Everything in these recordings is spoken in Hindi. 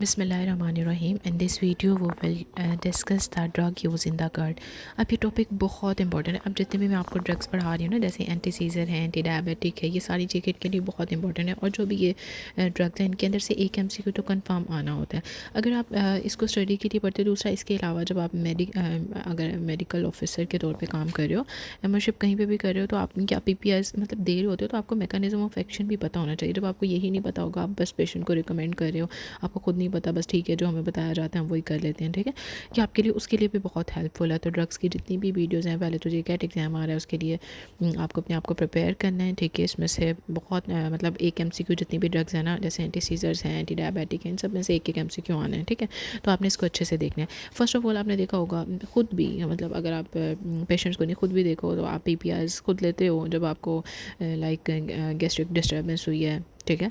Bismillahirrahmanirrahim. In this video we will discuss the drug use in the gut. अब ये टॉपिक बहुत इंपॉर्टेंट है। अब जितने भी मैं आपको ड्रग्स पढ़ा रही हूँ ना, जैसे एंटी सीजर है, एंटी डायबिटिक है, ये सारी चीज़ें के लिए बहुत इंपॉर्टेंट है। और जो भी ये ड्रग्स हैं, इनके अंदर से एक MCQ तो कंफर्म आना होता है। अगर आप इसको स्टडी के लिए पढ़ते हो। दूसरा, इसके अलावा जब आप अगर मेडिकल ऑफिसर के तौर पर काम कर रहे हो, मेंबरशिप कहीं पर भी कर रहे हो, तो आप क्या PPIs मतलब दे रहे होते हो, तो आपको मैकेनिज्म ऑफ एक्शन भी पता होना चाहिए। जब आपको यही नहीं पता होगा, आप बस पेशेंट को रिकमेंड कर रहे हो, आपको खुद नहीं पता, बस ठीक है जो हमें बताया जाता है हम वही कर लेते हैं, ठीक है, कि आपके लिए उसके लिए भी बहुत हेल्पफुल है। तो ड्रग्स की जितनी भी वीडियोज़ हैं, पहले तो कैट एग्ज़ाम आ रहा है, उसके लिए आपको अपने आप को प्रिपेयर करना है, ठीक है। इसमें से बहुत मतलब एक MCQ जितनी भी ड्रग्स हैं ना, जैसे एंटी सीजर्स हैं, एंटी डायबिटिक हैं, इन सब में से एक MCQ आना है, ठीक है। तो आपने इसको अच्छे से देखना है। फर्स्ट ऑफ ऑल आपने देखा होगा खुद भी, मतलब अगर आप पेशेंट्स को नहीं खुद भी देखो, तो आप PPIs खुद लेते हो जब आपको लाइक गैस्ट्रिक डिस्टर्बेंस हुई है, ठीक है।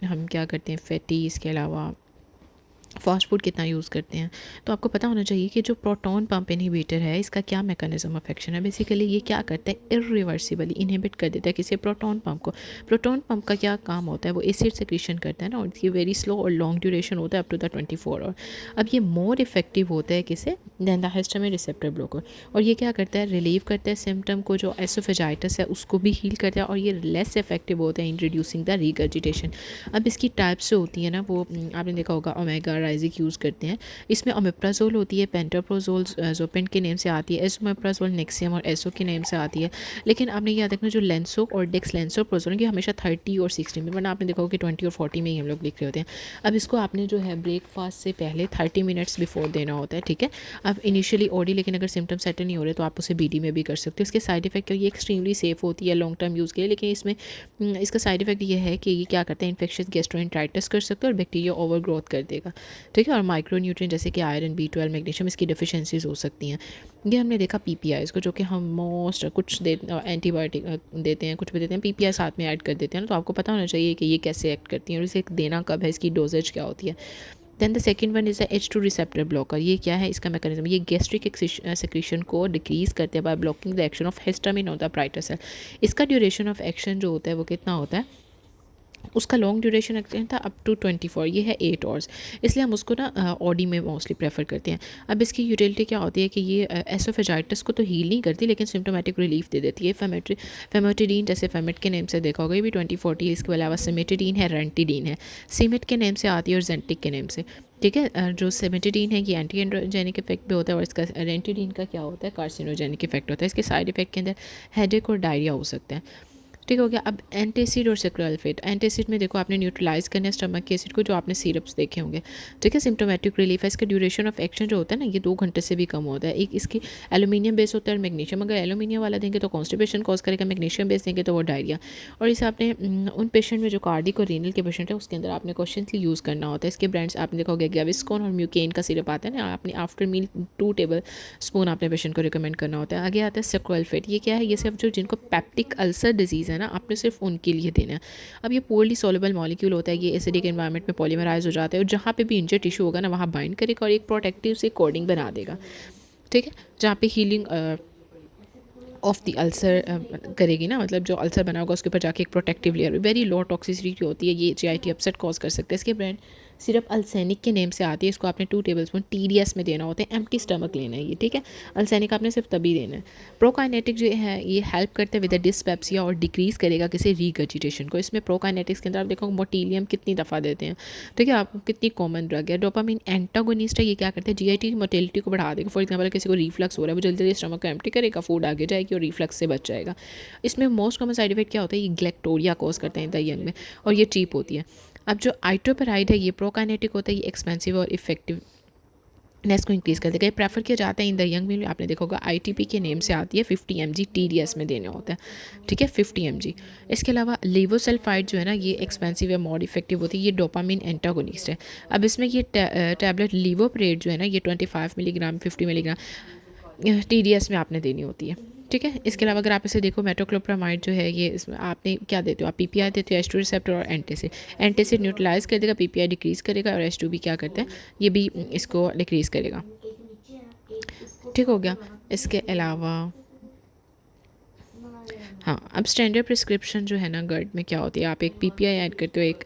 हम क्या करते हैं, फैटी, इसके अलावा फास्ट फूड कितना यूज़ करते हैं। तो आपको पता होना चाहिए कि जो प्रोटॉन पंप इनहिबिटर है, इसका क्या मैकेनिज्म ऑफ एक्शन है। बेसिकली ये क्या करता है, इरिवर्सिबली इनहिबिट कर देता है किसी प्रोटॉन पंप को। प्रोटॉन पंप का क्या काम होता है, वो एसिड सेक्रेशन करता है ना, और इसकी वेरी स्लो और लॉन्ग ड्यूरेशन होता है, अप टू द 24 आवर। अब ये मोर इफेक्टिव होता है किसे, then the histamine receptor blocker. और ये क्या करता है, रिलीव करता है सिम्टम को, जो एसोफेजाइटिस है उसको भी हील करता है। और ये लेस इफेक्टिव होता है इन रिड्यूसिंग द रिगर्जिटेशन। अब इसकी टाइप्स जो होती है ना, वो आपने देखा होगा ओमेगा राइजिक यूज़ करते हैं। इसमें ओमेप्राजोल होती है, पेंटाप्रोजोल जोपेंट के नेम से आती है, एसोमेप्राजोल नेक्सियम और एसो के नेम से आती है। लेकिन आपने याद रखना, जो लेंसो और डेक्सलेंसोप्रोजोल, ये हमेशा 30 और 60 में, वरना आपने देखा होगा कि 20 और 40 में ही हम लोग लिख रहे होते हैं। अब इसको आपने जो है ब्रेकफास्ट से पहले 30 मिनट्स बिफोर देना होता है, ठीक है। अब इनिशियली ओडी, लेकिन अगर सिम्टम सेटल नहीं हो रहे तो आप उसे BD में भी कर सकते हो। इसके साइड इफेक्ट, ये एक्सट्रीमली सेफ होती है लॉन्ग टर्म यूज़ के लिए, लेकिन इसमें इसका साइड इफेक्ट ये है कि ये क्या करता है, इन्फेक्शन गैस्ट्रोएंटेराइटिस कर सकते हैं और बैक्टीरिया ओवर ग्रोथ कर देगा, ठीक है। और माइक्रोन्यूट्रिएंट जैसे कि आयरन, B12, मैग्नीशियम, इसकी डिफिशेंसीज हो सकती हैं। ये हमने देखा PPIs को, जो कि हम मोस्ट कुछ एंटीबायोटिक देते हैं, कुछ भी देते हैं, PPI साथ में ऐड कर देते हैं ना। तो आपको पता होना चाहिए कि ये कैसे एक्ट करती हैं और इसे देना कब है, इसकी डोजेज क्या होती है। Then the second one is the H2 receptor blocker. ये क्या है, इसका मैकेनिज्म, ये गैस्ट्रिक सेक्रेशन को डिक्रीज़ करते हैं by blocking the action of histamine on the brighter cell. इसका ड्यूरेशन ऑफ एक्शन जो होता है वो कितना होता है, उसका लॉन्ग ड्यूरेशन एक्शन था अप टू 24, ये है 8 आवर्स, इसलिए हम उसको ना OD में मोस्टली प्रेफर करते हैं। अब इसकी यूटिलिटी क्या होती है कि ये एसोफेजाइटिस को तो हील नहीं करती, लेकिन सिम्टोमेटिक रिलीफ दे देती है। फेमेटिडीन, जैसे फेमेट के नेम से देखा होगा, ये भी 2040 है। इसके अलावा सिमेटिडीन है, रेंटिडीन है, सीमेट के नेम से आती है, और जेंटिक के नेम से, ठीक है। जो सिमेटिडीन है ये एंटी एंड्रोजेनिक इफेक्ट भी होता है, और इसका रेंटिडीन का क्या होता है, कार्सिनोजेनिक इफेक्ट होता है। इसके साइड इफेक्ट के अंदर हेडेक और डायरिया हो सकता है, ठीक हो गया। अब एंटासिड और सेक्रोल्फेट, एंटासिड में देखो आपने न्यूट्रलाइज करना है स्टमक के एसिड को, जो आपने सिरप्स देखे होंगे, ठीक है। सिम्टोमेटिक रिलीफ है। इसका ड्यूरेशन ऑफ एक्शन जो होता है ना, ये 2 घंटे से भी कम होता है। एक इसकी एल्यूमिनियम बेस होता है और मैग्नीशियम, अगर एल्यूमिनियम वाला देंगे तो कॉन्स्टिपेशन कॉज करेगा, मैग्नीशियम बेस देंगे तो वो डायरिया। और इसे आपने उन पेशेंट में जो कार्डिक और रीनल के पेशेंट है, उसके अंदर आपने कॉन्शियसली यूज़ करना होता है। इसके ब्रांड्स आपने देखा होगा, गैविस्कोन और म्यूकेन का सिरप आता है ना, आपने आफ्टर मील 2 टेबल स्पून आपने पेशेंट को रिकमेंड करना होता है। आगे आता है सेक्रोल्फेट। ये क्या है, ये सिर्फ जो जिनको पेप्टिक अल्सर डिजीज़ है ना, आपने सिर्फ के लिए देना है। अब ये पोरली सॉल्युबल मॉलिक्यूल होता है, ये एसिडिक एनवायरनमेंट में पॉलीमराइज हो जाता है, और जहाँ पे भी इंजर टिश्यू होगा ना, वहाँ बाइंड करेगा और एक प्रोटेक्टिव से कोडिंग बना देगा, ठीक है, जहाँ पे हीलिंग ऑफ द अल्सर करेगी ना, मतलब जो अल्सर बना होगा उसके ऊपर जाके एक protective layer, very low toxicity होती है, ये GIT अपसेट कॉज कर सकते हैं। इसके ब्रांड सिर्फ अल्सेनिक के नेम से आती है। इसको आपने 2 टेबलस्पून TDS में देना होता है, एम्प्टी स्टमक लेना है ये, ठीक है। अल्सेनिक आपने सिर्फ तभी देना है। प्रोकाइनेटिक जो है ये हेल्प करते हैं विद डिस्पेप्सिया, और डिक्रीज़ करेगा किसी रीगर्जिटेशन को। इसमें प्रोकाइनेटिक्स के अंदर आप देखो मोटिलियम कितनी दफ़ा देते हैं, ठीक है, आपको कितनी कॉमन ड्रग है। डोपामिन एंटागोनिस्ट है, ये क्या करते हैं, GIT की मोटिलिटी को बढ़ा देगा। फॉर एग्जाम्पल किसी को रिफ्लक्स हो रहा है, वो जल्दी जल्दी स्टमक को एम्प्टी करेगा, फूड आगे जाएगी और रिफ्लक्स से बच जाएगा। इसमें मोस्ट कॉमन साइड इफेक्ट क्या होता है, ये ग्लैक्टोरिया कॉज करते हैं द यंग में, और ये चीप होती है। अब जो आइटोपेराइड है, ये प्रोकाइनेटिक होता है, ये एक्सपेंसिव और इफेक्टिव नेस को इंक्रीज़ कर देगा। ये प्रेफर किया जाता है इन द यंग में, आपने देखा होगा ITP के नेम से आती है, 50 mg TDS में देने होता है, ठीक है, 50 mg। इसके अलावा लेवोसल्फाइड जो है ना, ये एक्सपेंसिव है, मोर इफेक्टिव होती है, ये डोपामिन एंटागोनिस्ट है। अब इसमें ये टैबलेट लीवोप्रेड जो है ना, ये 25 मिलीग्राम 50 मिलीग्राम TDS में आपने देनी होती है, ठीक है। इसके अलावा अगर आप इसे देखो, मेटोक्लोप्रामाइड जो है, ये इसमें आपने क्या देते हो, आप PPI देते हो, H2 रिसेप्टर और एंटासिड न्यूट्रलाइज कर देगा, PPI डिक्रीज़ करेगा, और H2 भी क्या करता है, ये भी इसको डिक्रीज़ करेगा, ठीक हो गया। इसके अलावा हाँ, अब स्टैंडर्ड प्रिस्क्रिप्शन जो है ना गर्ड में क्या होती है, आप एक पीपीआई ऐड करते हो, एक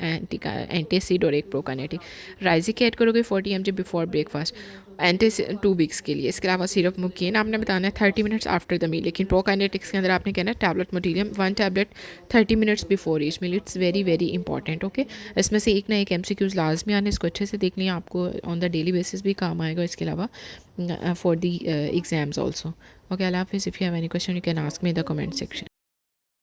एंटीसिड और एक प्रोकाइनेटिक। राइजिक ऐड करोगे 40 mg before breakfast anti 2 weeks के लिए। इसके अलावा सिरप मुकीन आपने बताना है 30 मिनट्स आफ्टर द मील, लेकिन प्रोकाइनेटिक्स के अंदर आपने कहना है tablet Motilium 1 tablet 30 minutes before each meal. It's very very important. Okay, इसमें से एक ना एक एमसीक्यूज लाजमी आने, इसको अच्छे से देख लिया, आपको ऑन द डेली बेसिस भी काम आएगा। इसके अलावा for the exams also. Okay, अल्लाह हाफिज़। If you have any question you can ask me in the comment section.